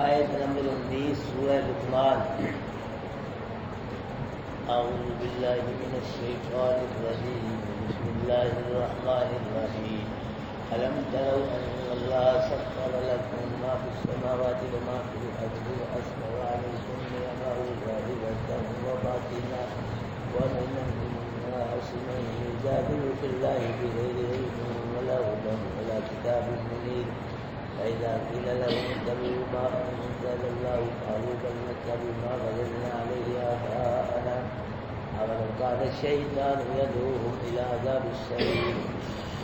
آیت نمبر 19 سورہ لقمان۔ اعوذ باللہ من الشیطان الرجیم، بسم اللہ الرحمن الرحیم۔ ألم تروا أن الله سخر لكم ما في السماوات وما في الأرض وأسبغ عليكم نعمه ظاهرة وباطنة ومن الناس من يجادل في الله بغير علم ولا هدى ولا كتاب منير فإذا قيل لهم اتبعوا ما أنزل الله قالوا بل نتبع ما وجدنا عليه آباءنا أولو كان الشيطان يدعوهم إلى عذاب السعير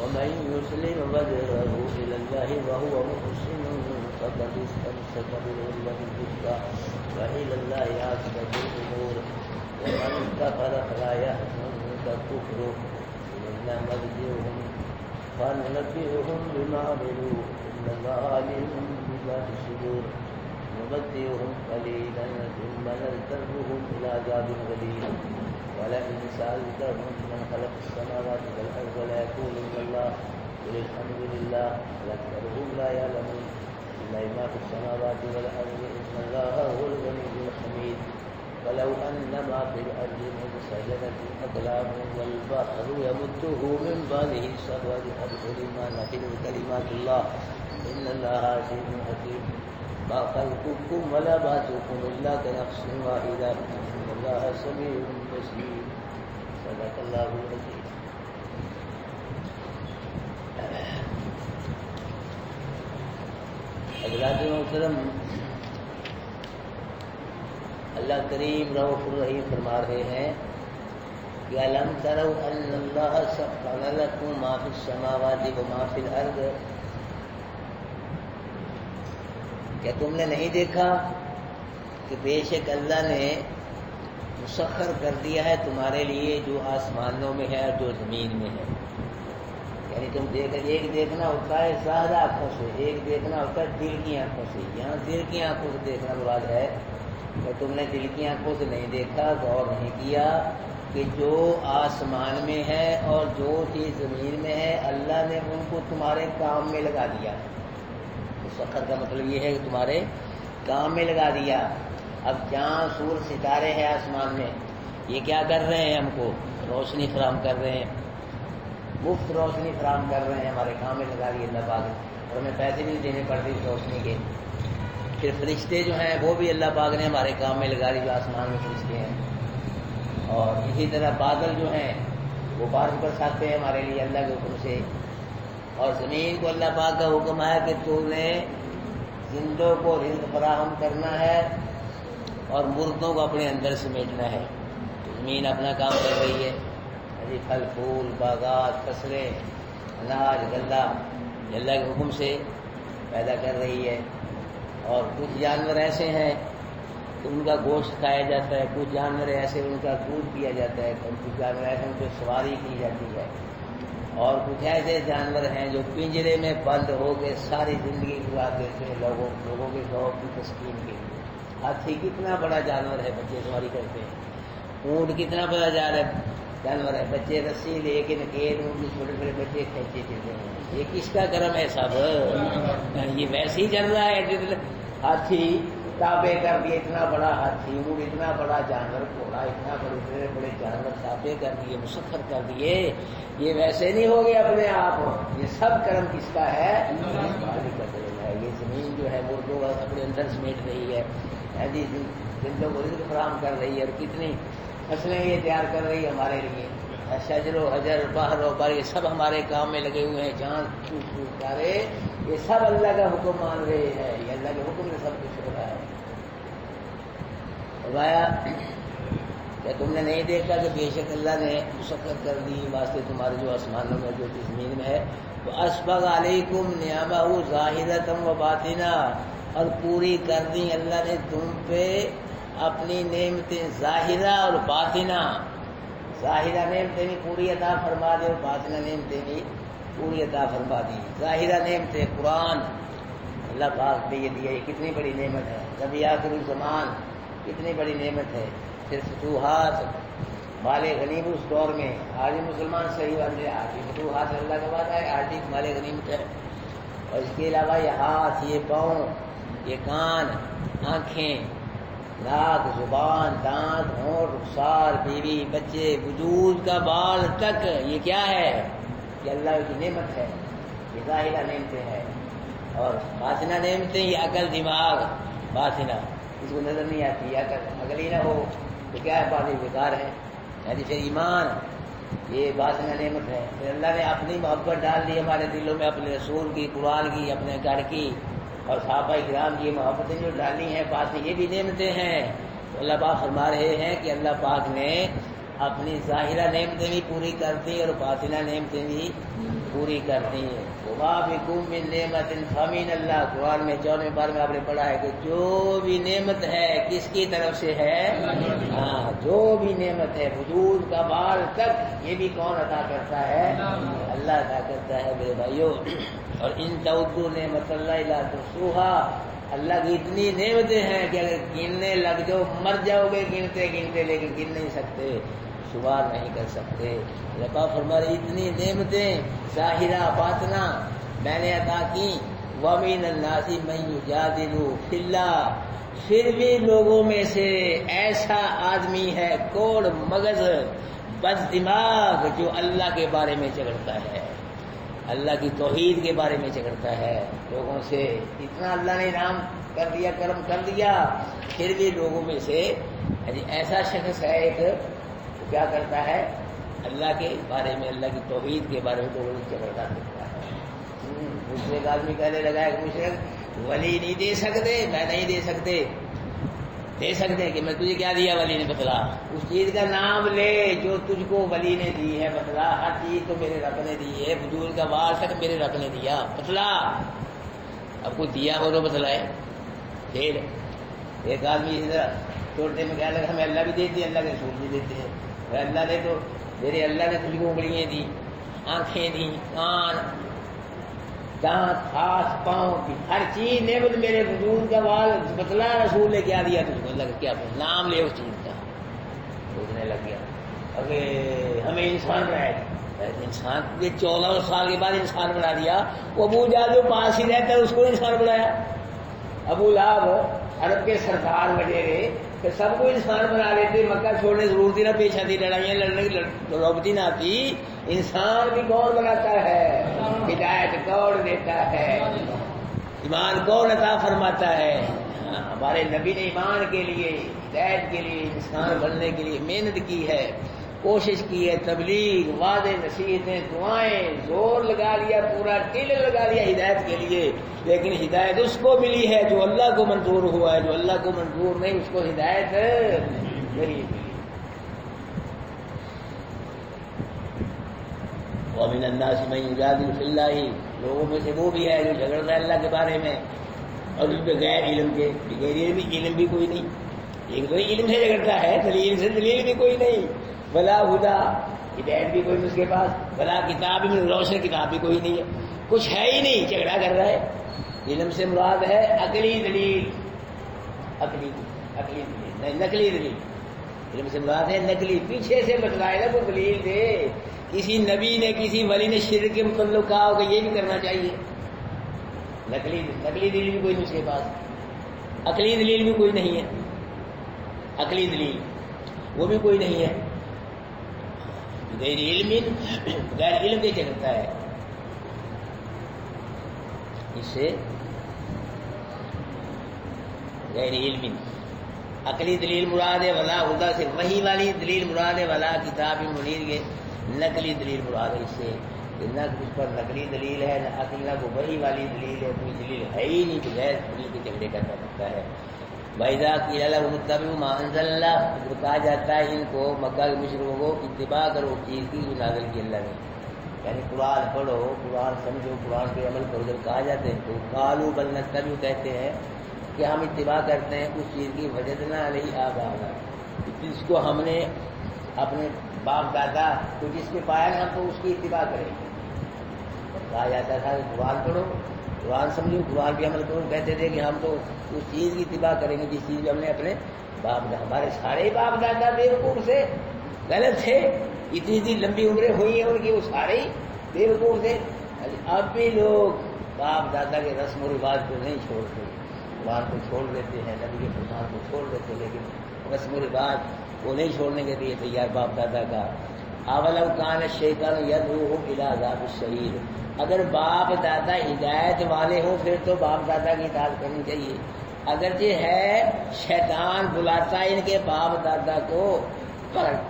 ومن يسلم وجهه إلى الله وهو محسن فقد استمسك بالعروة الوثقى وإلى الله عاقبة الأمور ومن كفر فلا يحزنك كفره إنا فننبئهم بما عملوا إن الله عليم بذات الصدور نمتعهم قليلا ثم نضطرهم إلى عذاب غليظ ولئن سألتهم من خلق السماوات والأرض ليقولن الله قل الحمد لله بل أكثرهم لا يعلمون لله ما في السماوات والأرض إن الله هو الغني الحميد ولو أن ما في الأرض من شجرة أقلام والبحر يمده من بعده سبعة أبحر ما نفدت كلمات الله إن الله عزيز حكيم ما خلقكم ولا بعثكم إلا كنفس واحدة إن الله سميع بصير صدق الله العظيم۔ حضرات محترم، اللہ کریم رؤوف الرحیم فرما رہے ہیں کہ الم تروا ان اللہ سخر لکم ما فی السماوات وما فی الارض، کیا تم نے نہیں دیکھا کہ بے شک اللہ نے مسخر کر دیا ہے تمہارے لیے جو آسمانوں میں ہے اور جو زمین میں ہے۔ یعنی تم ایک دیکھنا ہوتا ہے زیادہ آنکھوں سے، ایک دیکھنا ہوتا ہے دل کی آنکھوں سے۔ یہاں دل کی آنکھوں سے دیکھنا مراد ہے کہ تم نے دل کی آنکھوں سے نہیں دیکھا، غور نہیں کیا کہ جو آسمان میں ہے اور جو چیز زمین میں ہے اللہ نے ان کو تمہارے کام میں لگا دیا۔ مسخر کا مطلب یہ ہے کہ تمہارے کام میں لگا دیا۔ اب چاند سورج ستارے ہیں آسمان میں، یہ کیا کر رہے ہیں؟ ہم کو روشنی فراہم کر رہے ہیں، مفت روشنی فراہم کر رہے ہیں، ہمارے کام میں لگا دیے اللہ پاک نے، اور ہمیں پیسے بھی نہیں دینے پڑتے اس روشنی کے۔ پھر فرشتے جو ہیں وہ بھی اللہ پاک نے ہمارے کام میں لگا دی، جو آسمان میں فرشتے ہیں۔ اور اسی طرح بادل جو ہیں وہ بارش برساتے ہیں ہمارے لیے اللہ کے حکم سے۔ اور زمین کو اللہ پاک کا حکم ہے کہ تو نے زندوں کو رزق فراہم کرنا ہے اور مردوں کو اپنے اندر سمیٹنا ہے۔ تو زمین اپنا کام کر رہی ہے، پھل پھول، باغات، فصلیں، اناج غلہ اللہ کے حکم سے پیدا کر رہی ہے۔ اور کچھ جانور ایسے ہیں کہ ان کا گوشت کھایا جاتا ہے، کچھ جانور ایسے ان کا دودھ پیا جاتا ہے، کچھ جانور ایسے ان پہ سواری کی جاتی ہے، اور کچھ ایسے جانور ہیں جو پنجرے میں بند ہو کے ساری زندگی گزار دیتے ہیں لوگوں کے ذوق کی تسکین کے لیے۔ ہاتھی کتنا بڑا جانور ہے، بچے سواری کرتے ہیں۔ اونٹ کتنا بڑا جانور ہے، بچے رسی لے کے نکیل اونٹ کے چھوٹے چھوٹے بچے کھینچے پھرتے ہیں۔ یہ کس کا کرم ہے صاحب؟ یہ ویسے ہی چل رہا ہے جس ہاتھی تابع کر دیے، اتنا بڑا ہاتھی، اونٹ اتنا بڑا جانور، گھوڑا اتنا بڑے بڑے جانور تابع کر دیے، مسخر کر دیے۔ یہ ویسے نہیں ہو گئے اپنے آپ، یہ سب کرم کس کا ہے؟ یہ زمین جو ہے مردوں کو اپنے اندر سمیٹ رہی ہے، زندوں کو رزق فراہم کر رہی ہے، اور کتنی فصلیں یہ تیار کر رہی ہے ہمارے لیے۔ شجر و حجر، بحر و بر، یہ سب ہمارے کام میں لگے ہوئے ہیں۔ چاند تارے یہ سب اللہ کا حکم مان رہے ہیں، یہ اللہ کے حکم سے سب کچھ ہو رہا ہے۔ فرمایا کیا تم نے نہیں دیکھا کہ بے شک اللہ نے مسخر کر دی واسطے تمہارے جو آسمانوں میں جو زمین میں ہے، وہ اسبغ علیکم نعمہ ظاہرۃ و باطنہ، اور پوری کر دی اللہ نے تم پہ اپنی نعمتیں ظاہرہ اور باطنہ۔ ظاہرہ نعمتیں بھی پوری عطا فرما دے اور باطنہ نعمتیں بھی پوری عطا فرما دی۔ ظاہرہ نعمتیں قرآن اللہ پاک نے یہ دیا، یہ کتنی بڑی نعمت ہے۔ نبی آخر الزمان کتنی بڑی نعمت ہے۔ پھر فتوحات، مال غنیمت اس دور میں آج مسلمان صحیح بندے، آج فتوحات اللہ کے بعد آئے، آج مال غنیمت ہے. اور اس کے علاوہ یہ ہاتھ، یہ پاؤں، یہ کان، آنکھیں، ناک، زبان، دانت، ہونٹ، رخسار، بیوی، بچے، وجود کا بال تک، یہ کیا ہے؟ یہ اللہ کی نعمت ہے، یہ ظاہرہ نعمتیں ہیں. اور باطنہ نعمتیں یہ عقل، دماغ، باطنہ اس کو نظر نہیں آتی. عقل ہی نہ ہو تو کیا ہے؟ باطن بیکار ہے. یعنی پھر ایمان یہ باطنہ نعمت ہے. پھر اللہ نے اپنی محبت ڈال دی ہمارے دلوں میں، اپنے رسول کی، قرآن کی، اپنے گھر کی اور صحابہ کرام کی محبتیں جو ڈالی ہیں پاس میں، یہ بھی نعمتیں ہیں. تو اللہ پاک فرما رہے ہیں کہ اللہ پاک نے اپنی ظاہرہ نعمتیں بھی پوری کر دی اور باطنہ نعمتیں بھی پوری کر دی. وما بکم من نعمت فمن اللہ، قرآن میں 14ویں بار میں آپ نے پڑھا ہے کہ جو بھی نعمت ہے کس کی طرف سے ہے؟ ہاں، جو بھی نعمت ہے وجود کا بال تک، یہ بھی کون عطا کرتا ہے؟ اللہ عطا کرتا ہے میرے بھائیوں. اور ان تعدوا نعمت اللہ لا تحصوها، اللہ کی اتنی نعمتیں ہیں کہ اگر گننے لگ جاؤ مر جاؤ گے گنتے گنتے، لیکن گن نہیں سکتے، شمار نہیں کر سکتے. اللہ فرما رہے اتنی نعمتیں ظاہرہ باطنہ میں نے عطا کی. وَمِنَ النَّاسِ مَن يُجَادِلُ فِي اللَّهِ، پھر بھی لوگوں میں سے ایسا آدمی ہے کوڑ مغز بد دماغ جو اللہ کے بارے میں جھگڑتا ہے، اللہ کی توحید کے بارے میں جھگڑتا ہے لوگوں سے. اتنا اللہ نے انعام کر دیا، کرم کر دیا، پھر بھی لوگوں میں سے ایسا شخص ہے ایک، تو کیا کرتا ہے؟ اللہ کے بارے میں، اللہ کی توحید کے بارے میں لوگوں سے جھگڑتا کرتا ہے. مشرک آدمی کہنے لگا ہے کہ مشرک ولی نہیں دے سکتے، میں نہیں دے سکتے. دے سکتے کہ میں تجھے کیا دیا ولی نے؟ بتلا. اس چیز کا نام لے جو تجھ کو ولی نے دی ہے، بتلا. ہر چیز تو میرے رب نے دی ہے، وجود کا وار تک میرے رب نے دیا، بتلا. اب کوئی دیا ہو تو بتلائے. پھر ایک آدمی اس طرح چھوٹے میں کہنے لگا ہمیں اللہ بھی دیتے ہیں، اللہ کے رسول بھی دیتے ہیں. اللہ نے تو میرے اللہ نے تجھ کو انگلیاں دی، آنکھیں دی، کان، دانت، ہاتھ، پاؤں کی ہر چیز نعمت میرے وجود کا وال، بتلا رسول نے کیا دیا تجھ کو؟ اللہ کا کیا نام لے اس چیز کا. سوچنے لگ گیا اگر ہمیں انسان بنایا، انسان یہ 14 سال کے بعد انسان بنا دیا. وہ ابو جہل جو پاس ہی رہتا ہے اس کو انسان بنایا. ابو لہب عرب کے سردار وغیرہ کہ سب کو انسان بنا لیتے، مکہ چھوڑنے ضرورت ہی نہ پیش آتی، لڑائیاں لڑنے کی نوبت نہ آتی. انسان بھی کون بناتا ہے؟ ہدایت کون دیتا ہے؟ ایمان کون عطا فرماتا ہے؟ ہمارے نبی نے ایمان کے لیے، ہدایت کے لیے، انسان بننے کے لیے محنت کی ہے، کوشش کی ہے، تبلیغ، وعدے، نصیحتیں، دعائیں، زور لگا لیا، پورا ٹیلر لگا لیا ہدایت کے لیے. لیکن ہدایت اس کو ملی ہے جو اللہ کو منظور ہوا ہے، جو اللہ کو منظور نہیں اس کو ہدایت نہیں ملی. وَمِنَ النَّاسِ مَن يُجَادِلُ فِي اللَّهِ، لوگوں میں سے وہ بھی ہے جو جھگڑتا ہے اللہ کے بارے میں اور اس پہ غیر علم کے. بغیر علم بھی کوئی نہیں، ایک تو علم سے جھگڑتا ہے، دلیل سے دلیل بھی کوئی نہیں. ولا ہدا، ہدایت بھی کوئی نہیں اس کے پاس. ولا کتاب میں روشن کتاب بھی کوئی نہیں ہے، کچھ ہے ہی نہیں، جھگڑا کر رہا ہے. علم سے مراد ہے عقلی دلیل، عقلی دلیل نہیں، نقلی دلیل. علم سے مراد ہے نقلی، پیچھے سے بتلائے نا کوئی دلیل دے. کسی نبی نے، کسی ولی نے شرک کے متعلق کہا ہوگا یہ بھی کرنا چاہیے. نقلی دلیل بھی کوئی نہیں اس کے پاس، عقلی دلیل بھی کوئی نہیں ہے. عقلی دلیل وہ بھی کوئی نہیں ہے. غیر علم کے چلتا ہے. اس سے غیر علم. عقلی دلیل مراد ہے ولا ہدا سے وہی والی دلیل مراد ہے، ولا کتاب منیر کے نقلی دلیل مراد ہے. اس سے نہ اس پر نقلی دلیل ہے، نہ عقل، نہ کو وہی والی دلیل ہے. کوئی دلیل ہے ہی نہیں کہ غیر دلیل کے جھگڑے کرنا پڑتا ہے. وَإِذَا قِيلَ لَهُمُ اتَّبِعُوا مَا أَنزَلَ اللَّهُ، جب کہا جاتا ہے ان کو، مکہ کے مشرکوں کو، اتباع کرو چیز کی جو نازل کی اللہ نے، یعنی قرآن پڑھو، قرآن سمجھو، قرآن پہ عمل کرو. جب کہا جاتے ہیں تو قالوا بل نتبع، کہتے ہیں کہ ہم اتباع کرتے ہیں اس چیز کی وجدنا علیہ آباءنا، جس کو ہم نے اپنے باپ دادا کو جس کے پایا نا، ہم تو اس کی اتباع کریں گے. کہا جاتا تھا کہ قرآن پڑھو، قرآن سمجھو، قرآن پہ عمل کرو. کہتے تھے کہ ہم تو اس چیز کی اتباع کریں گے جس چیز پہ ہم نے اپنے باپ دادا، ہمارے سارے باپ دادا بیوقوف سے غلط تھے، اتنی لمبی عمریں ہوئی ہیں ان کی، وہ سارے ہی بیوقوف تھے۔ اب بھی لوگ باپ دادا کے رسم و رواج کو نہیں چھوڑتے، قرآن کو چھوڑ دیتے ہیں، نبی کے فرمان کو چھوڑ دیتے، لیکن رسم و رواج وہ نہیں چھوڑنے کے لیے تیار باپ دادا کا۔ اولو کان الشیطان یدعوہ الی عذاب السعیر، اگر باپ دادا ہدایت والے ہوں پھر تو باپ دادا کی اطاعت کرنی چاہیے، اگرچہ ہے شیطان بلاتا ہے ان کے باپ دادا کو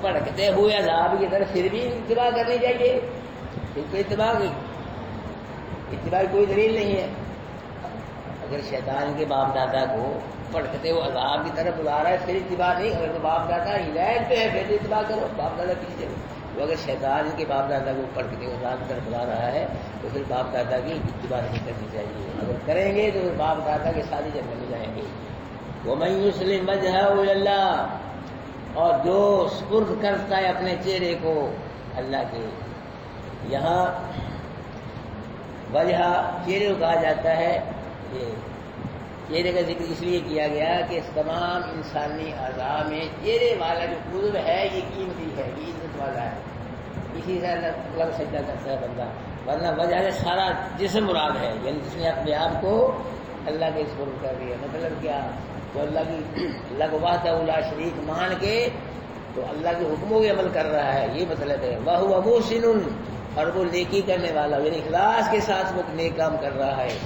پڑکتے ہوئے عذاب کی طرف، پھر بھی اتباع کرنی چاہیے، پھر تو اتباع کی کوئی دلیل نہیں ہے۔ اگر شیطان کے باپ دادا کو پڑکتے ہوئے عذاب کی طرف بلا رہا ہے پھر اتباع نہیں، اگر تو باپ دادا ہدایت پہ ہے پھر تو اتباع کرو، باپ دادا پیچھے چلو۔ تو اگر شیطان کے باپ دادا کو پڑکتے ہوئے عذاب کی طرف بلا رہا ہے تو پھر باپ دادا کی اتباع نہیں کرنی چاہیے، اگر کریں گے تو پھر باپ دادا کے ساتھ ہی جنت میں جائیں گے۔ وَمَن يُسْلِمْ وَجْهَهُ إِلَى اللَّهِ، اور جو سپرد کرتا ہے اپنے چہرے کو اللہ کے، یہاں وجہ چہرے کو کہا جاتا ہے، یہ چہرے کا ذکر اس لیے کیا گیا کہ اس تمام انسانی اعضاء میں چہرے والا جو عضو ہے یہ قیمتی ہے، یہ عزت والا ہے، اسی سے اللہ سجدہ کرتا ہے بندہ، ورنہ وجہ سے سارا جسم مراد ہے، یعنی جس نے اپنے آپ کو اللہ کے سپرد کر دیا۔ مطلب کیا؟ تو اللہ کو وحدہ لا شریک مان کے تو اللہ کے حکموں کے عمل کر رہا ہے، یہ مطلب ہے۔ وَهُوَ مُحْسِنٌ، اور وہ نیکی کرنے والا، یعنی اخلاص کے ساتھ وہ نیک کام کر رہا ہے۔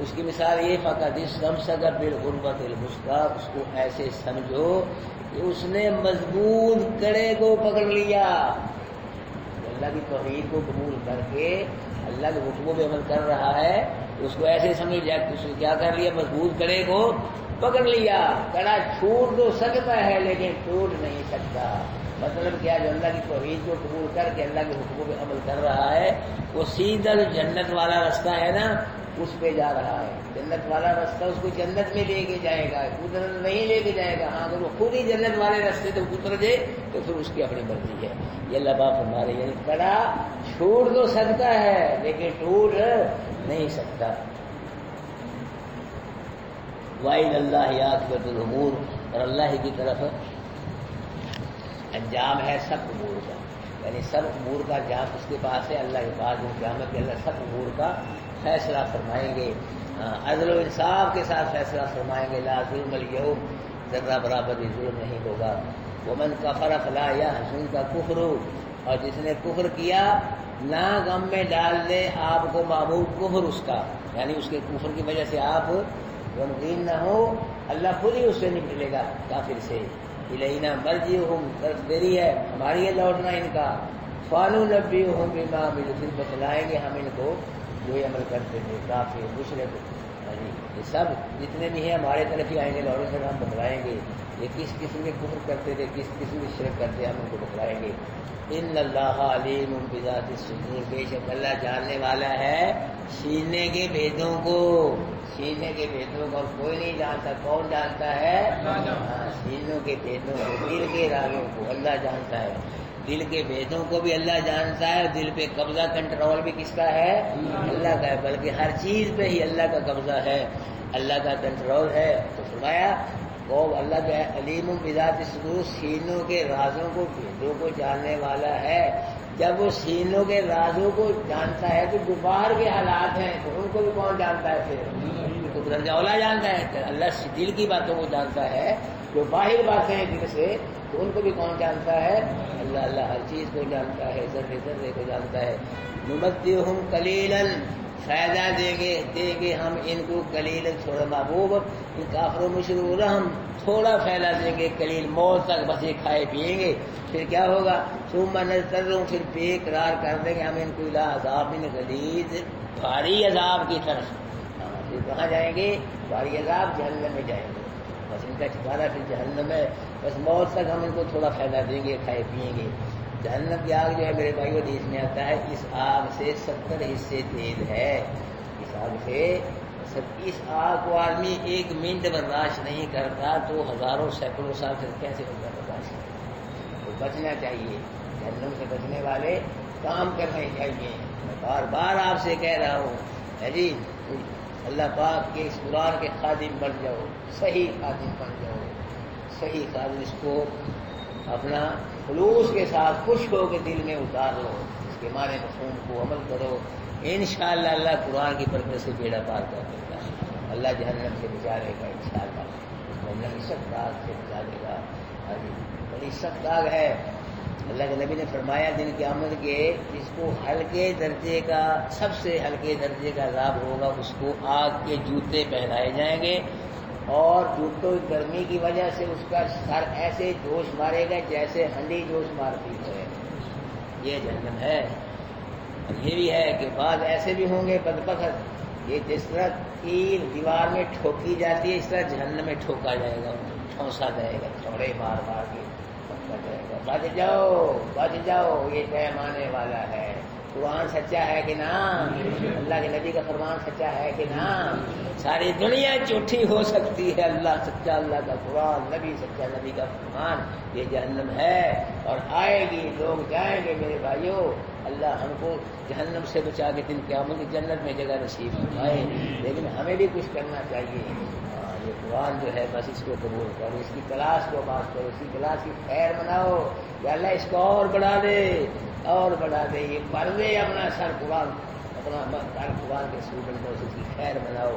اس کی مثال یہ فقط استمسک بالعروۃ الوثقی، اس کو ایسے سمجھو کہ اس نے مضبوط کڑے کو پکڑ لیا، اللہ کی توحید کو قبول کر کے اللہ کے حکموں پہ عمل کر رہا ہے، اس کو ایسے سمجھ لیا کہ اس نے کیا کر لیا، مضبوط کڑے کو پکڑ لیا۔ کڑا چھوٹ تو سکتا ہے لیکن ٹوٹ نہیں سکتا۔ مطلب کیا؟ جو اللہ کی توحید کو قبول کر کے اللہ کے حکموں پہ عمل کر رہا ہے وہ سیدھا جو جنت والا رستہ ہے نا اس پہ جا رہا ہے، جنت والا رستہ اس کو جنت میں لے کے جائے گا، ادھر نہیں لے کے جائے گا۔ ہاں اگر وہ خود ہی جنت والے رستے سے اتر جائے تو پھر اس کی اپنی مرضی ہے۔ یہ اللہ پاک فرما رہے ہیں، یعنی کڑا چھوٹ تو سکتا ہے لیکن ٹوٹ نہیں سکتا۔ وَإِلَى اللَّهِ عَاقِبَةُ الْأُمُورِ، اور اللہ کی طرف انجام ہے سب امور کا، یعنی سب امور کا انجام اس کے پاس ہے، اللہ کے پاس جو قیامت کے اللہ سب امور کا فیصلہ فرمائیں گے، عدل و انصاف کے ساتھ فیصلہ فرمائیں گے۔ لا ظلم اليوم، ذرہ برابر بھی ظلم نہیں ہوگا۔ ومن کفر فلا يحزنک کفر، اور جس نے کفر کیا نہ غم میں ڈال دے آپ کو معبود کفر اس کا، یعنی اس کے کفر کی وجہ سے آپ غمگین نہ ہو، اللہ خود ہی اس سے نکلے گا کافر سے۔ الینا مرجعہم، طرف دیری ہے ہماری ہے لوٹنا ان کا، فننبئہم بما عملوا، پھر بتلائیں گے ہم ان کو جو یہ عمل کرتے تھے، کافر مشرک، یہ سب جتنے بھی ہیں ہمارے طرف ہی آئیں گے، لوٹنے سے ہم بتلائیں گے یہ کس قسم کے کفر کرتے تھے، کس قسم کے شرک کرتے ہیں، ہم ان کو بتلائیں گے۔ ان اللہ علیم بذات الصدور، بے شک اللہ جاننے والا ہے سینے کے بھیدوں کو، سینے کے بھیدوں کو کوئی نہیں جانتا، کون جانتا ہے؟ سینوں کے بھیدوں کو، دل کے رازوں کو اللہ جانتا ہے، دل کے بھیدوں کو بھی اللہ جانتا ہے، دل پہ قبضہ کنٹرول بھی کس کا ہے؟ اللہ کا ہے، بلکہ ہر چیز پہ ہی اللہ کا قبضہ ہے، اللہ کا کنٹرول ہے۔ تو فرمایا وہ اللہ جو ہے علیم بذات الصدور، سینوں کے رازوں کو بھیدوں کو جاننے والا ہے۔ جب وہ سینوں کے رازوں کو جانتا ہے تو جو باہر کے حالات ہیں تو ان کو بھی کون جانتا ہے؟ پھر تو درجہ اولا جانتا ہے، اللہ دل کی باتوں کو جانتا ہے، جو باہر باتیں ہیں دل سے تو ان کو بھی کون جانتا ہے؟ اللہ۔ اللہ ہر چیز کو جانتا ہے، ذرے ذرے کو جانتا ہے۔ نمتعہم قلیلا، فائدہ دیں گے ہم ان کو قلیلا، تھوڑا محبوب، ان کافروں مشرور ہم تھوڑا فائدہ دیں گے قلیل، موت تک بس یہ کھائے پیئیں گے، پھر کیا ہوگا؟ ثم نضطرہم، پھر بے قرار کر دیں گے ہم ان کو الی عذاب غلیظ، بھاری عذاب کی طرف۔ پھر کہاں جائیں گے؟ بھاری عذاب، جہنم میں جائیں گے، بس ان کا ٹھکانہ پھر جہنم ہے، بس موت تک ہم ان کو تھوڑا فائدہ دیں گے، کھائے پیئیں گے۔ جہنم کی آگ جو ہے میرے بھائیو حدیث میں آتا ہے اس آگ سے 70 حصے تیز ہے، اس آگ سے، اس آگ کو آدمی ایک منٹ برداشت نہیں کرتا تو ہزاروں سینکڑوں سال سے کیسے ہوگا برداشت؟ تو بچنا چاہیے، جہنم سے بچنے والے کام کرنے چاہیے۔ میں بار بار آپ سے کہہ رہا ہوں جی، اللہ پاک کے اس قرآن کے خادم بن جاؤ، صحیح خادم بن جاؤ، صحیح خادم، اس کو اپنا خلوص کے ساتھ خوش ہو کے دل میں اتار لو، اس کے معنی مفہوم کو عمل کرو، انشاءاللہ اللہ قرآن کی برکت سے بیڑا پار کر دے گا، اللہ جہنم سے بچا لے گا انشاءاللہ، جہنم کی سخت آگ سے بچا لے گا۔ بڑی سخت آگ ہے۔ اللہ کے نبی نے فرمایا دن قیامت کے جس کو ہلکے درجے کا، سب سے ہلکے درجے کا عذاب ہوگا، اس کو آگ کے جوتے پہنائے جائیں گے، اور جوتوں کی گرمی کی وجہ سے اس کا سر ایسے جوش مارے گا جیسے ہنڈی جوش مارتی ہے۔ یہ جہنم ہے۔ اور یہ بھی ہے کہ بعض ایسے بھی ہوں گے بدبخت، یہ جس طرح تیر دیوار میں ٹھوکی جاتی ہے اس طرح جہنم میں ٹھوکا جائے گا، ٹھونسا جائے گا، چھوڑے مار مار کے ٹھونسا جائے گا۔ بچ جاؤ بچ جاؤ، یہ ٹائم آنے والا ہے۔ قرآن سچا ہے کہ نا؟ اللہ کے نبی کا فرمان سچا ہے کہ نا؟ ساری دنیا جھوٹی ہو سکتی ہے، اللہ سچا، اللہ کا قرآن، نبی سچا، نبی کا فرمان۔ یہ جہنم ہے اور آئے گی، لوگ جائیں گے میرے بھائیوں۔ اللہ ہم کو جہنم سے بچا کے دن قیامت کی جنت میں جگہ نصیب فرمائے، لیکن ہمیں بھی کچھ کرنا چاہیے۔ یہ قرآن جو ہے بس اس کو قبول کرو، اس کی تلاش کو بات کرو، اس کی تلاش کی خیر مناؤ کہ اللہ اس کو اور بڑھا دے، اور بڑھا دے، یہ پڑھ دے اپنا سر قرآن، اپنا سر قرآن کے اسٹوڈنٹ کو اس کی خیر مناؤ،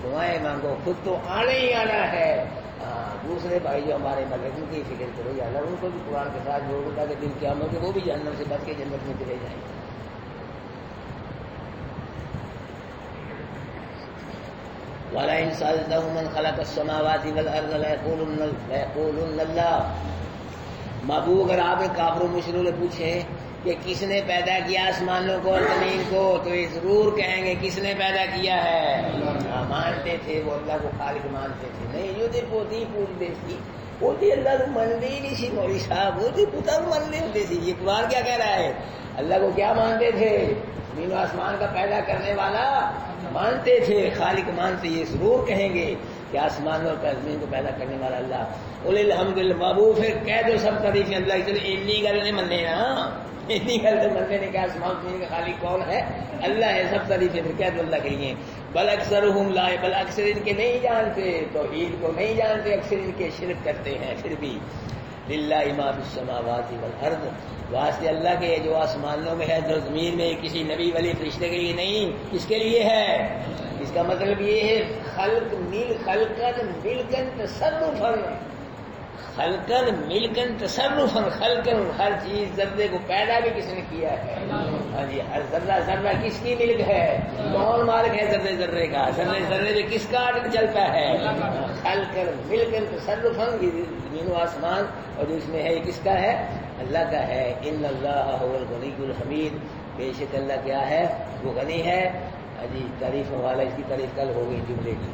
دعائیں مانگو، خود تو آنا ہی آنا ہے۔ دوسرے بھائی جو ہمارے ملک ان کی فکر کرو، یا اللہ ان کو بھی قرآن کے ساتھ جوڑو تاکہ دن قیامت میں وہ بھی جہنم سے بچ کے جنت میں چلے جائیں۔ وَلَئِنْ سَأَلْتَهُم مَّنْ خَلَقَ السَّمَاوَاتِ وَالْأَرْضَ لَيَقُولُنَّ اللَّهُ۔ مابو اگر آپ نے کافروں مشرکوں سے پوچھے کہ کس نے پیدا کیا آسمانوں کو اور زمین کو، تو یہ ضرور کہیں گے کس نے پیدا کیا ہے۔ مانتے تھے وہ اللہ کو خالق مانتے تھے، نہیں جو پوتی پوچھتے تھی، پوتی اللہ کو منتی نہیں سی، مولوی صاحب پوتی پوتا کو منتے ہوتے سی۔ یہ قرآن کیا کہہ رہا ہے؟ اللہ کو کیا مانتے تھے؟ زمین و آسمان کا پیدا کرنے والا مانتے تھے، خالق مانتے۔ یہ ضرور کہیں گے کہ آسمان اور زمین کو پیدا کرنے والا اللہ۔ قل الحمدللہ، بابو پھر کہہ دو سب تعریفیں اللہ کی، چلو اتنی گل نہیں مننے نا، اتنی گل تو مننے نے کہ آسمان زمین کا خالق کون ہے؟ اللہ ہے، سب تعریفیں پھر کہہ دو اللہ کے لیے۔ بل اکثرہم لا، بل اکثر ان کے نہیں جانتے، توحید کو نہیں جانتے، اکثر ان کے شرک کرتے ہیں۔ پھر بھی للہ ما فی السماوات والارض، واسطے اللہ کے جو آسمانوں میں ہے جو زمین میں، کسی نبی ولی فرشتے کے لیے نہیں، کس کے لیے ہے؟ اس کا مطلب یہ ہے خلقن ملکن تصرفن، خلقن ملکن تصرفن، خلقن ہر چیز، ذرے کو پیدا بھی کس نے کیا ہے؟ ہاں جی، ہر ذرہ ذرہ کس کی ملک ہے؟ کون مالک ہے ذرے ذرے کا؟ ذرے ذرے میں کس کا آرڈر چلتا ہے؟ خلقن ملکن تصرفن، زمین و آسمان اور جو اس میں ہے یہ کس کا ہے؟ اللہ کا ہے۔ ان اللہ هو الغنی الحمید، بے شک اللہ کیا ہے؟ وہ غنی ہے، ہاں جی، تعریف والا۔ اس کی تعریف کل ہو گئی، جملے کی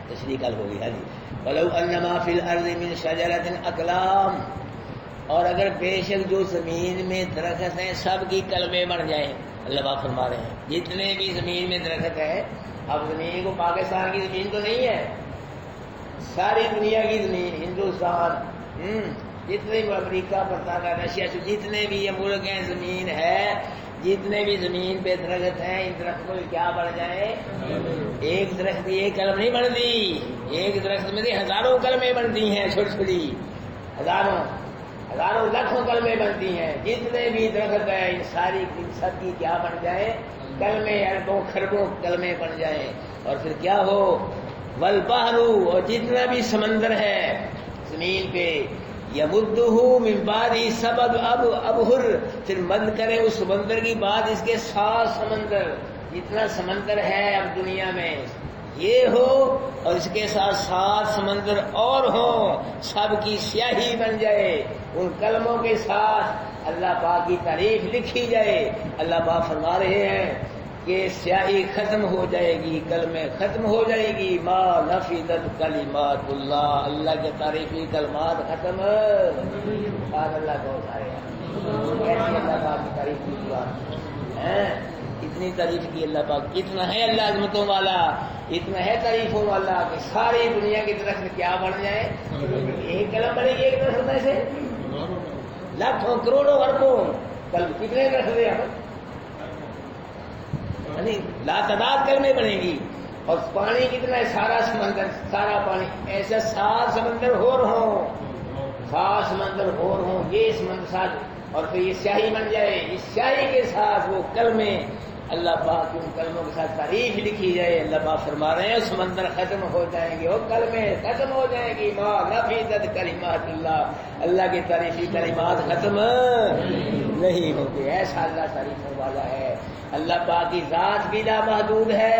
تشریح کل ہوگی، ہاں جی۔ وَلَوْ أَنَّ مَا فِي الْأَرْضِ مِنْ شَجَرَةٍ أَقْلَامٍ، اور اگر بے شک جو زمین میں درخت ہیں سب کی کلمے بن جائیں، اللہ پاک فرما رہے ہیں جتنے بھی زمین میں درخت ہے، اب زمین کو پاکستان کی زمین تو نہیں ہے، ساری دنیا کی زمین، ہندوستان، جتنے بھی امریکہ، برطانیہ، رشیا، جتنے بھی یہ ملک ہیں، زمین ہے، جتنے بھی زمین پہ درخت ہیں، ان درختوں میں کیا بڑھ جائے؟ ایک درخت کی ایک کلم نہیں بنتی، ایک درخت میں سے ہزاروں کلمیں بنتی ہیں، چھوٹی چھوٹی، ہزاروں لاکھوں کلمیں بنتی ہیں۔ جتنے بھی درخت ہیں ان ساری سب کی کیا بن جائے؟ کلمیں، اربوں خربوں کلمیں بن جائیں۔ اور پھر کیا ہو؟ والبحر، اور جتنا بھی سمندر ہے زمین پہ، یمدہ من بعد سبب ابہر، پھر مد کرے اس سمندر کی بعد اس کے 7 سمندر، جتنا سمندر ہے اب دنیا میں یہ ہو، اور اس کے ساتھ 7 سمندر اور ہوں، سب کی سیاہی بن جائے، ان کلموں کے ساتھ اللہ پاک کی تعریف لکھی جائے۔ اللہ پاک فرما رہے ہیں کہ سیاہی ختم ہو جائے گی، کلمیں ختم ہو جائے گی، ما نفدت کلمات اللہ، اللہ کے تعریفی کلمات ختم۔ سبحان اللہ کو سارے کیسی اللہ پاک کی تعریف کی دعا ہے، اتنی تعریف کی اللہ پاک، اتنا ہے اللہ عظمتوں والا، اتنا ہے تعریفوں والا کہ ساری دنیا کی درخت کیا بن جائے؟ ایک کلم بنے گی ایک درخت میں سے، لاکھوں کروڑوں اربوں کل کتنے درخت ہیں یعنی لا تعداد کلمیں بنے گی۔ اور پانی کتنا ہے؟ سارا سمندر، سارا پانی، ایسے 7 سمندر اور ہوں، خاص سمندر اور ہوں، یہ سمندر ساتھ، اور پھر یہ سیاہی بن جائے، اس سیاہی کے ساتھ وہ کلمے اللہ پاک کے ان کلموں کے ساتھ تعریف لکھی جائے. اللہ پاک فرما رہے ہیں سمندر ختم ہو جائیں گے، وہ کلمے ختم ہو جائیں گی. ما نفیدت کلمات اللہ، اللہ کے تعریفی کلمات ختم نہیں ہوتے. ایسا اللہ تعریفوں والا ہے. اللہ پاک کی ذات بھی لامحدود ہے،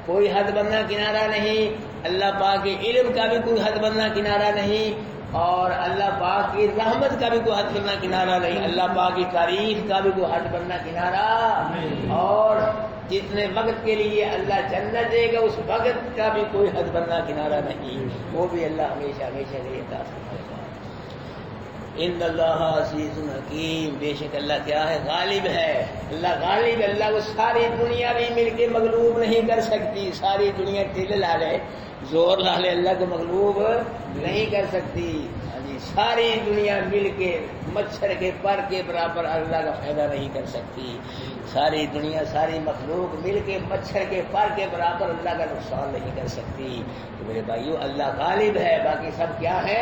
کوئی حد بندہ کنارہ نہیں. اللہ پاک کے علم کا بھی کوئی حد بندہ کنارہ نہیں، اور اللہ پاک کی رحمت کا بھی کوئی حد بندہ کنارہ نہیں. اللہ پاک کی تعریف کا بھی کوئی حد بندہ کنارہ، اور جتنے وقت کے لیے اللہ جنت دے گا اس وقت کا بھی کوئی حد بندہ کنارہ نہیں. وہ بھی اللہ ہمیشہ ہمیشہ دیتا ہے. ان اللہ عزیز حکیم، بے شک اللہ کیا ہے؟ غالب ہے. اللہ غالب، اللہ کو ساری دنیا بھی مل کے مغلوب نہیں کر سکتی. ساری دنیا ٹل لا لے، زور لا لے، اللہ کو مغلوب نہیں کر سکتی. ساری دنیا مل کے مچھر کے پر کے برابر اللہ کا فائدہ نہیں کر سکتی. ساری دنیا، ساری مخلوق مل کے مچھر کے پر کے برابر اللہ کا نقصان نہیں کر سکتی. تو میرے بھائیو، اللہ غالب ہے، باقی سب کیا ہے؟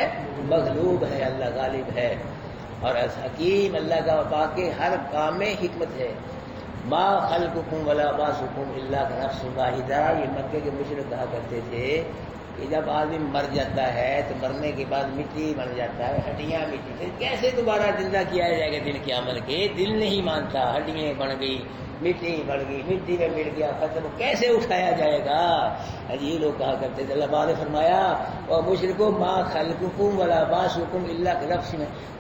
مغلوب ہے. اللہ غالب ہے. اور حکیم، اللہ کا باقی ہر کام میں حکمت ہے. ما خلقکم ولا بعثکم الا كنفس واحدہ. یہ مکے کے مشرک کہا کرتے تھے کہ جب آدمی مر جاتا ہے تو مرنے کے بعد مٹی بن جاتا ہے، ہڈیاں مٹی سے کیسے دوبارہ زندہ کیا جائے گا دل کے عمل کے؟ دل نہیں مانتا. ہڈیاں بن گئی، مٹی بڑھ گئی، مٹی میں مل گیا، ختم، کیسے اٹھایا جائے گا؟ یہ لوگ کہا کرتے تھے. اللہ نے فرمایا اور مشرکو ما خلقکم ولا بعثکم الا كنفس،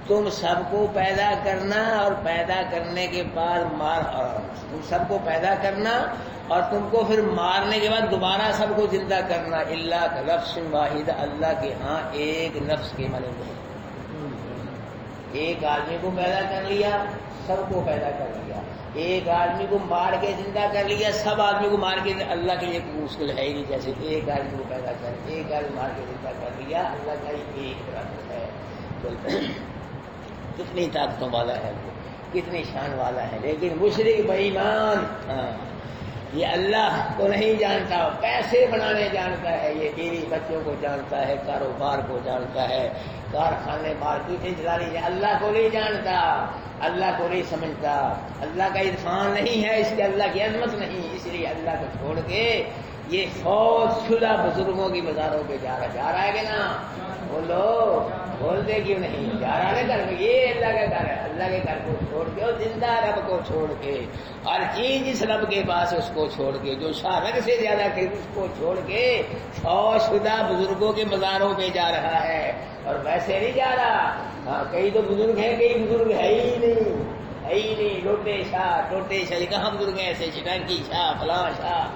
تم سب کو پیدا کرنا اور پیدا کرنے کے بعد تم سب کو پیدا کرنا اور تم کو پھر مارنے کے بعد دوبارہ سب کو زندہ کرنا. الا كنفس واحد، اللہ کے ہاں ایک نفس کے معنی میں. ایک آدمی کو پیدا کر لیا، سب کو پیدا کر لیا. ایک آدمی کو مار کے زندہ کر لیا، سب آدمی کو مار کے. اللہ کے لیے کوئی مشکل ہے ہی نہیں. جیسے ایک آدمی کو پیدا کر، ایک آدمی مار کے زندہ کر لیا، اللہ کا ایک رب ہے. کتنی طاقتوں والا ہے وہ، کتنی شان والا ہے. لیکن مشرک بے ایمان یہ اللہ کو نہیں جانتا، پیسے بنانے جانتا ہے، یہ بیوی بچوں کو جانتا ہے، کاروبار کو جانتا ہے، کارخانے مارکیٹیں چلانے. اللہ کو نہیں جانتا، اللہ کو نہیں سمجھتا. اللہ کا عرفان نہیں ہے، اس کے اللہ کی عظمت نہیں. اس لیے اللہ کو چھوڑ کے یہ فوت شدہ بزرگوں کی مزاروں پہ جا رہا ہے کہ نا؟ بولو، بولتے کیوں نہیں؟ جا رہا ہے گھر میں. یہ اللہ کا گھر ہے. اللہ کے گھر کو چھوڑ کے اور زندہ رب کو چھوڑ کے، ہر چیز جس رب کے پاس اس کو چھوڑ کے، جو شارک سے زیادہ کہ اس کو چھوڑ کے فوت شدہ بزرگوں کے مزاروں پہ جا رہا ہے. اور ویسے نہیں جا رہا. ہاں، کئی تو بزرگ ہیں، کئی بزرگ ہے ہی نہیں، ہے ہی نہیں. لوٹے شاہ، ٹوٹے شاہ، کہاں بزرگ ہیں ایسے؟ شٹانکی شاہ، فلاں شاہ،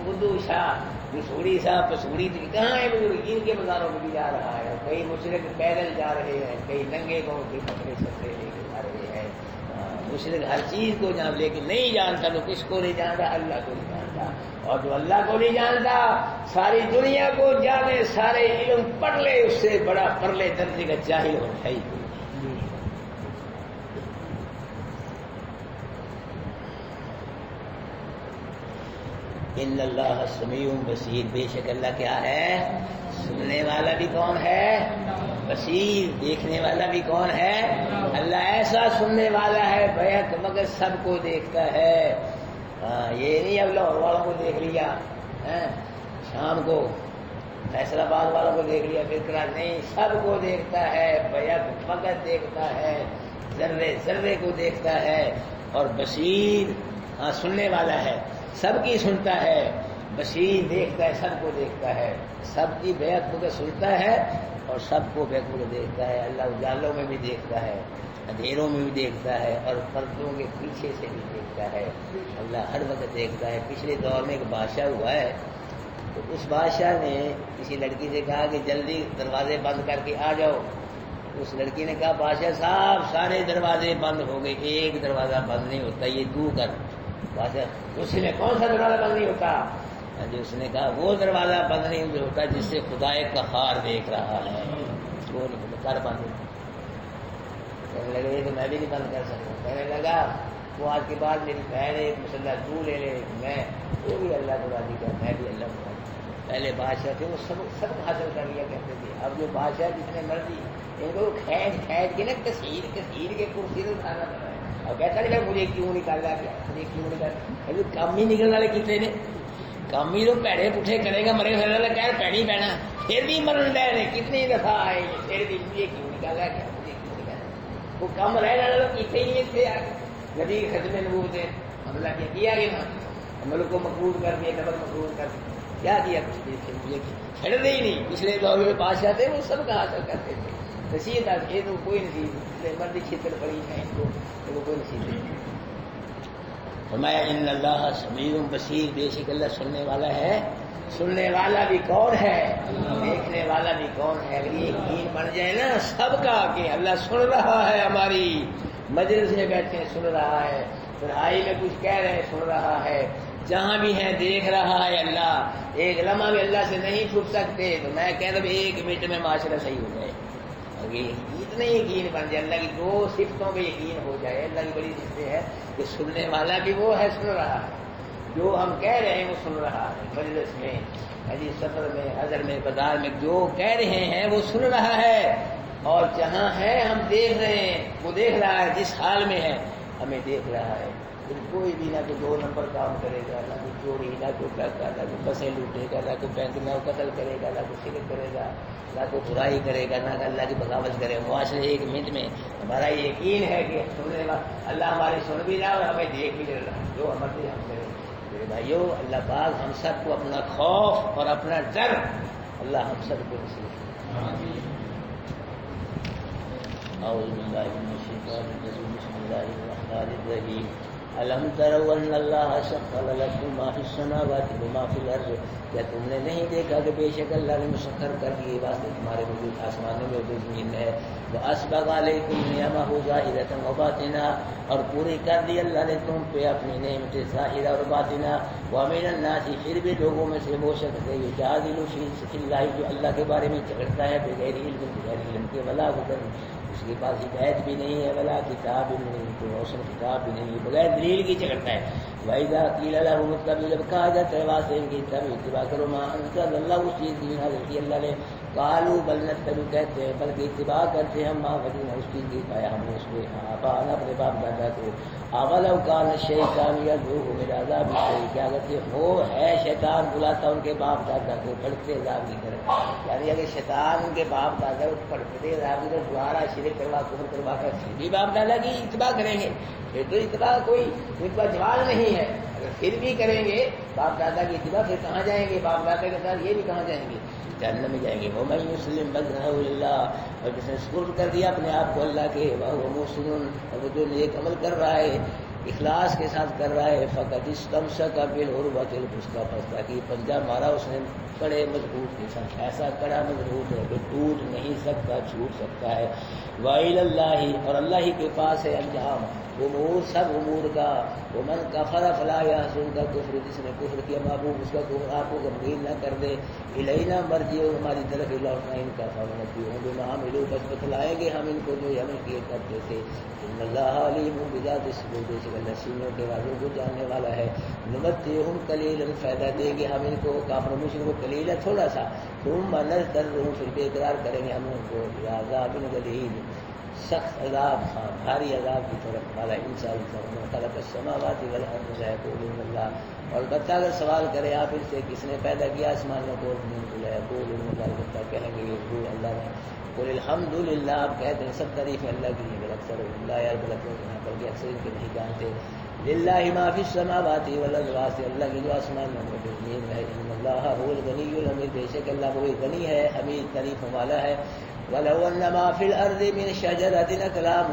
بدو شاہ، مسوڑی شاہ، پسوڑی، کہاں ہے بزرگ؟ ان کے مزاروں میں بھی جا رہا ہے. کئی مشرک پیدل جا رہے ہیں، کئی ننگے کو کپڑے چھترے لے کے جا رہے ہیں. مشرک ہر چیز کو جان، لیکن نہیں جانتا. تو کس کو نہیں جانتا؟ اللہ کو نہیں جانتا. اور جو اللہ کو نہیں جانتا ساری دنیا کو جانے، سارے علم پڑھ لے، اس سے بڑا پرلے درجے کا جاہل ہو جائے. ان اللہ سمیع بصیر، بے شک اللہ کیا ہے؟ سننے والا بھی کون ہے؟ بصیر، دیکھنے والا بھی کون ہے؟ اللہ ایسا سننے والا ہے بیک مگر سب کو دیکھتا ہے. یہ نہیں اب لاہور والوں کو دیکھ لیا، شام کو فیصل آباد والوں کو دیکھ لیا، فکر نہیں، سب کو دیکھتا ہے. بیک مگر دیکھتا ہے، ذرے ذرے کو دیکھتا ہے. اور بصیر، سننے والا ہے، سب کی سنتا ہے. بصیر دیکھتا ہے، سب کو دیکھتا ہے. سب کی بیک مگر سنتا ہے اور سب کو بیک مگر دیکھتا ہے. اللہ اجالوں میں بھی دیکھتا ہے، اندھیروں میں بھی دیکھتا ہے، اور پردوں کے پیچھے سے بھی دیکھتا ہے. اللہ ہر وقت دیکھتا ہے. پچھلے دور میں ایک بادشاہ ہوا ہے، تو اس بادشاہ نے کسی لڑکی سے کہا کہ جلدی دروازے بند کر کے آ جاؤ. اس لڑکی نے کہا بادشاہ صاحب سارے دروازے بند ہو گئے، ایک دروازہ بند نہیں ہوتا، یہ تو کر. بادشاہ اس نے کون سا دروازہ بند نہیں ہوتا؟ اس نے کہا وہ دروازہ بند نہیں ہوتا جس سے خدا قہار دیکھ رہا ہے، وہ کر بند. کہنے لگا یہ تو میں بھی نہیں بند کر سکتا. کہنے لگا وہ آج کے بعد میری بہن ایک مسئلہ تو لے لے، میں وہ بھی اللہ کو راضی کر، میں بھی اللہ کو راضی. پہلے بادشاہ تھے وہ سب حاصل کر لیا کرتے تھے. اب جو بادشاہ جتنے مرضی ان کو کھینچ کے نا کثیر کے کرسی سے اٹھانا پڑ رہا ہے. اور کہتا نہیں مجھے کیوں نکالا گیا, مجھے کیوں نکالا. ابھی کام ہی نکلنے والے کتنے نے, کام ہی تو پیڑے پٹھے کرے گا, مرے پھر والا کیا پیڑ ہی پینا, پھر بھی مرن رہے کتنی دفعہ آئے پھر بھی مجھے کیوں نکالا گیا, مجھے کیوں نکالا. وہ کم رہنے والے کتنے ہی تھے نبی کے خدمے نبوت تھے. حملہ کیا گیا ملک کو مقبول کر دیا, ڈبل مقبول کر دیا, کیا دیا کچھ مجھے چھڑتے ہی نہیں. پچھلے دور میں بادشاہ تھے وہ سب کا حاصل کرتے تھے. نصیحت آتی ہے تو کوئی نصیحت مرد چھتر پڑی ہے ان کو کوئی نصیحت نہیں. فرمایا ان اللہ سمیع بصیر, بے شک اللہ سننے والا ہے. سننے والا بھی کون ہے, دیکھنے والا بھی کون ہے. اگر یہ یقین بن جائے نا سب کا کہ اللہ سن رہا ہے, ہماری مجلس میں بیٹھے سن رہا ہے, پڑھائی میں کچھ کہہ رہے سن رہا ہے, جہاں بھی ہیں دیکھ رہا ہے اللہ. ایک لمحہ بھی اللہ سے نہیں چھپ سکتے. تو میں کہہ رہا ہوں 1 منٹ میں معاشرہ صحیح ہو جائے. اتنے یقین بن جائے, اللہ کی 2 صفتوں پہ یقین ہو جائے. اللہ کی بڑی صفتیں ہے کہ سننے والا بھی وہ ہے, سن رہا ہے. جو ہم کہہ رہے ہیں وہ سن رہا ہے, مجلس میں سفر میں حضر میں بازار میں جو کہہ رہے ہیں وہ سن رہا ہے. اور جہاں ہے ہم دیکھ رہے ہیں وہ دیکھ رہا ہے, جس حال میں ہے ہمیں دیکھ رہا ہے. پھر کوئی بھی نہ کوئی 2 نمبر کام کرے گا, نہ کوئی چوری, نہ کوئی ڈاکہ, نہ کوئی بسیں لوٹے گا, نہ کوئی بینک نہ قتل کرے گا, نہ کوئی شرک کرے گا, نہ کوئی برائی کرے گا, نہ اللہ کی بغاوت کرے گا. معاشرے 1 منٹ میں ہمارا یقین ہے کہ سننے والا اللہ ہماری سن بھی رہا اور ہمیں دیکھ بھی رہا. جو ہمارے ہم کریں میرے بھائیو, اللہ پاک ہم سب کو اپنا خوف اور اپنا ڈر اللہ ہم سب کو نصیب. اعوذ باللہ من الشیطان الرجیم, بسم اللہ الرحمن الرحیم. الم تروا ان اللہ سخر لکم ما فی السماوات وما فی الارض, کیا تم نے نہیں دیکھا کہ بے شک اللہ نے مسخر کر دیے واسطے تمہارے وجود آسمانوں میں جو زمین میں ہے. واسبغ علیکم نعمہ ظاہرۃ وباطنہ, اور پوری کر دی اللہ نے تم پہ اپنی نعمت ظاہرہ اور باطنہ. ومن الناس, پھر بھی لوگوں میں سے وہ شخص ہے یجادل فی اللہ, جو اللہ کے بارے میں جھگڑتا ہے بغیر علم, بغیر علم کے, ولا ہدی, اس کے پاس ہدایت بھی نہیں ہے, ولا کتاب بھی نہیں, کوئی روشن کتاب بھی نہیں ہے, بغیر دلیل کی جھگڑتا ہے. وَإِذَا قِيلَ لَهُمُ اتَّبِعُوا, جب کہا جاتا ہے واسطے ان کی اتباع کرو ما انزل اللہ, اس چیز کی نازل کی اللہ نے. قالوا بل نتبع, کہتے ہیں بلکہ اتباع کرتے ہیں ما وجدنا, اس چیز کی پایا ہم نے اس کو آباءنا, اپنے باپ دادا کو. اولو کان الشیطان یدعوهم الى عذاب السعیر, کیا کہتے وہ ہے شیطان بلاتا ان کے باپ دادا کو بھڑکتے عذاب کی طرف. یعنی اگر شیطان ان کے باپ دادا کو بھڑکتے عذاب کی طرف دوبارہ شرک کروا کفر کروا کر پھر بھی باپ دادا کی اتباع کریں گے, پھر تو اتباع کوئی ان کا جواب نہیں ہے. اگر پھر بھی کریں گے باپ دادا کی اتباع, پھر کہاں جائیں گے باپ دادا کے ساتھ, یہ بھی کہاں جائیں گے, جہنم میں جائیں گے. وَمَن يُسْلِمْ وَجْهَهُ لِلَّهِ, اور جس نے سپرد کر دیا اپنے آپ کو اللہ کے, وَهُوَ مُحْسِنٌ, اور وہ جو نیک عمل کر رہا ہے اخلاص کے ساتھ کر رہا ہے, فقط استمسک بالعروۃ الوثقی, پس تاکہ پنجہ مارا اس نے کڑے مضبوط کے ساتھ, ایسا کڑا مضبوط ہے کہ ٹوٹ نہیں سکتا, چھوٹ سکتا ہے. وَإِلَى اللَّهِ, اور اللہ ہی کے پاس ہے انجام امور, سب امور کا. ومن کفر فلا یحزنک کفر, جس نے کفر کیا محبوب اس کا کفر آپ کو غمگین نہ کر دے. الینا مرجعہم, ہماری طرف لوٹنا ان کا, فننبئہم بما عملوا, بس بتلائیں گے ہم ان کو جو عمل کیے کرتے تھے. ان اللہ علیم بذات الصدور, بے شک اللہ سینوں کے رازوں کو جاننے والا ہے. نمتعہم قلیلا, فائدہ دیں گے ہم ان کو کافر مشرک کو قلیلا تھوڑا سا. ثم نضطرہم, پھر بے قرار کریں گے ہم ان کو عذاب غلیظ, سخت عذاب, بھاری عذاب کی طرف. والا انسان خلق السماوات والارض سیقولون اللہ, اور البتہ اگر سوال کرے آپ ان سے کس نے پیدا کیا آسمانوں کو زمین کو, سیقولون اللہ, البتہ کہیں گے یہ اللہ نے. قل الحمد للہ, آپ کہتے ہیں سب تعریف اللہ کی ہے, اکثر اللہ یا غلط یہاں پر کہ اکثر ان کے نہیں جانتے. للہ ما فی السماوات والارض, واسطے اللہ کی جو آسمان میں زمین ہے. ان اللہ هو الغنی الحمید, بے شک اللہ وہی غنی ہے حمید تعریف والا ہے. وَلَوْ أَنَّ مَا فِي الْأَرْضِ مِنْ شَجَرَةٍ أَقْلَامٌ,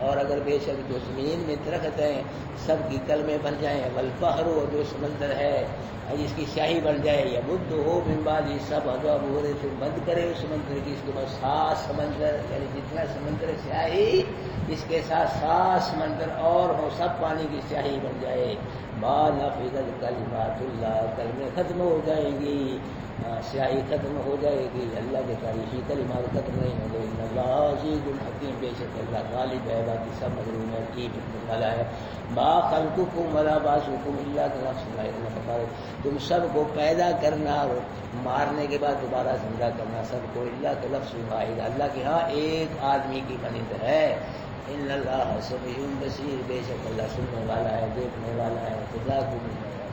اور اگر بے شک جو زمین میں درخت ہیں سب کی کلمیں بن جائیں. وَالْبَحْرُ, جو سمندر ہے جس کی سیاہی بن جائے. يَمُدُّهُ مِنْ بَعْدِهِ سَبْعَةُ أَبْحُرٍ, سے بند کرے اس سمندر کی, اس کے بعد 7 سمندر, یعنی جتنا سمندر سیاہی اس کے ساتھ 7 سمندر اور ہو, سب پانی کی سیاہی بن جائے. مَا نَفِذَتْ كَلِمَاتُ اللَّهِ, کلمیں ختم ہو جائیں گی سیاہی ختم ہو جائے گی، اللہ کے تاریخی کلمات ختم نہیں ہوں گے۔ ان اللہ عزیز الحکیم، بے شک اللہ غالب ہے، باقی سب مغلوب ہے، کی حکمت والا ہے۔ ما خلقکم ولا بعثکم الا كنفس واحدہ، تم سب کو پیدا کرنا اور مارنے کے بعد دوبارہ زندہ کرنا سب کو اللہ کا لفظ واحد، اللہ کے ہاں ایک آدمی کی مانند ہے۔ ان اللہ سمیع بصیر، بے شک اللہ سننے والا ہے، دیکھنے والا ہے۔ جزاکم اللہ